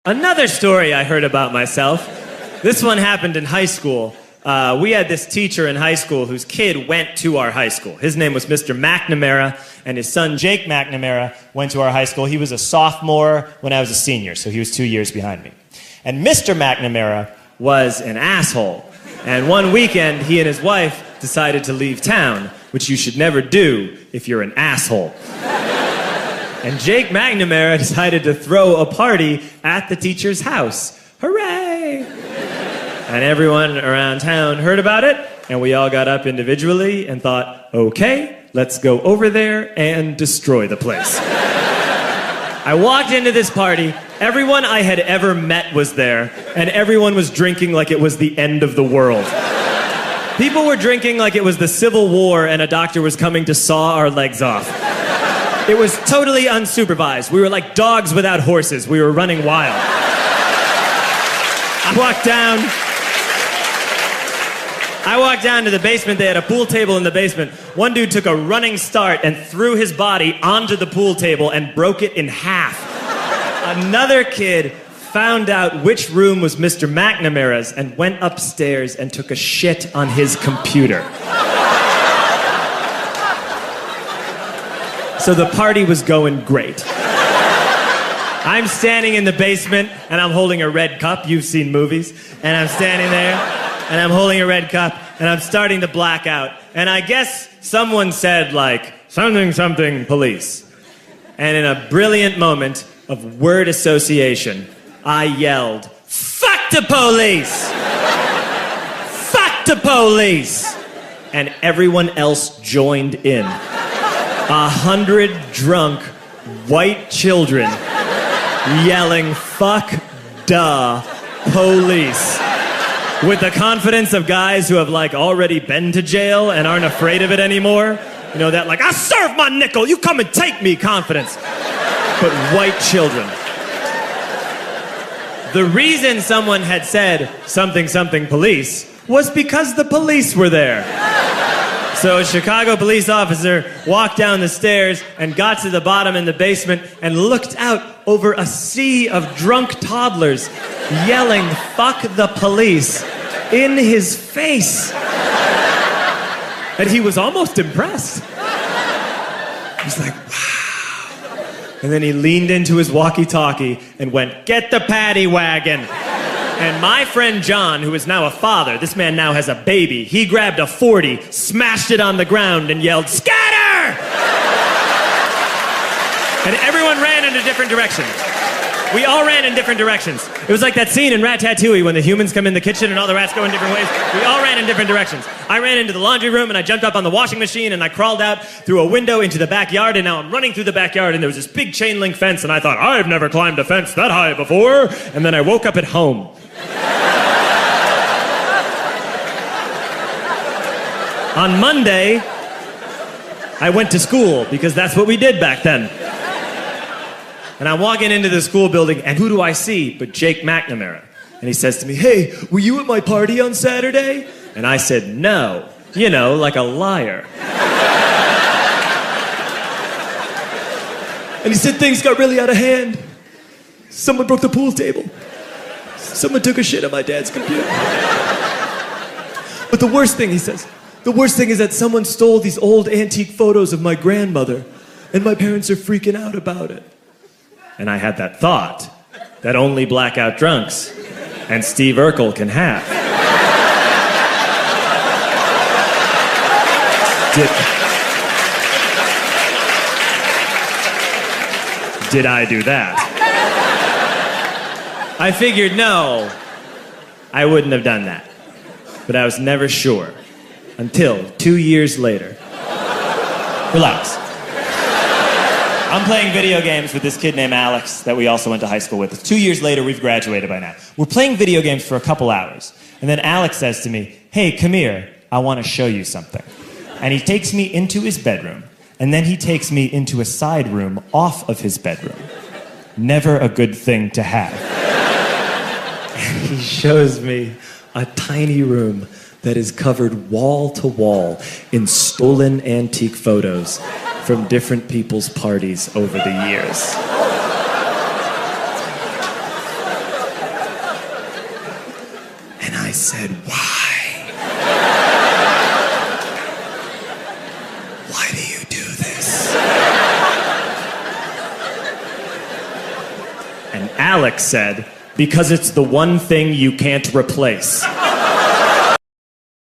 Another story I heard about myself. This one happened in high school. We had this teacher in high school whose kid went to our high school. His name was Mr. McNamara, and his son Jake McNamara went to our high school. He was a sophomore when I was a senior, so he was 2 years behind me. And Mr. McNamara was an asshole. And one weekend, he and his wife decided to leave town, which you should never do if you're an asshole. And Jake McNamara decided to throw a party at the teacher's house. Hooray! And everyone around town heard about it, and we all got up individually and thought, okay, let's go over there and destroy the place. I walked into this party, everyone I had ever met was there, and everyone was drinking like it was the end of the world. People were drinking like it was the Civil War and a doctor was coming to saw our legs off. It was totally unsupervised. We were like dogs without horses. We were running wild. I walked down to the basement. They had a pool table in the basement. One dude took a running start and threw his body onto the pool table and broke it in half. Another kid found out which room was Mr. McNamara's and went upstairs and took a shit on his computer. So the party was going great. I'm standing in the basement, and I'm holding a red cup. You've seen movies. And I'm standing there, and I'm holding a red cup, and I'm starting to black out. And I guess someone said, like, something, something, police. And in a brilliant moment of word association, I yelled, fuck the police! Fuck the police! And everyone else joined in. 100 drunk white children yelling, fuck the police. With the confidence of guys who have, like, already been to jail and aren't afraid of it anymore. You know, that, like, I'll serve my nickel, you come and take me confidence. But white children. The reason someone had said something, something, police was because the police were there. So a Chicago police officer walked down the stairs and got to the bottom in the basement and looked out over a sea of drunk toddlers yelling, fuck the police, in his face. And he was almost impressed. He's like, wow. And then he leaned into his walkie-talkie and went, get the paddy wagon. And my friend John, who is now a father, this man now has a baby, he grabbed a 40, smashed it on the ground, and yelled, scatter! And everyone ran in a different direction. We all ran in different directions. It was like that scene in Ratatouille when the humans come in the kitchen and all the rats go in different ways. We all ran in different directions. I ran into the laundry room, and I jumped up on the washing machine, and I crawled out through a window into the backyard, and now I'm running through the backyard, and there was this big chain link fence, and I thought, I've never climbed a fence that high before. And then I woke up at home. On Monday, I went to school because that's what we did back then. And I'm walking into the school building, and who do I see but Jake McNamara? And he says to me, hey, were you at my party on Saturday? And I said, no. You know, like a liar. And he said things got really out of hand. Someone broke the pool table. Someone took a shit on my dad's computer. But the worst thing, he says, the worst thing is that someone stole these old antique photos of my grandmother, and my parents are freaking out about it. And I had that thought that only blackout drunks and Steve Urkel can have. Did I do that? I figured, no, I wouldn't have done that. But I was never sure until 2 years later. Relax. I'm playing video games with this kid named Alex that we also went to high school with. 2 years later, we've graduated by now. We're playing video games for a couple hours. And then Alex says to me, hey, come here, I want to show you something. And he takes me into his bedroom, and then he takes me into a side room off of his bedroom. Never a good thing to have. And he shows me a tiny room that is covered wall to wall in stolen antique photos from different people's parties over the years. said, why? Why do you do this? And Alex said, because it's the one thing you can't replace.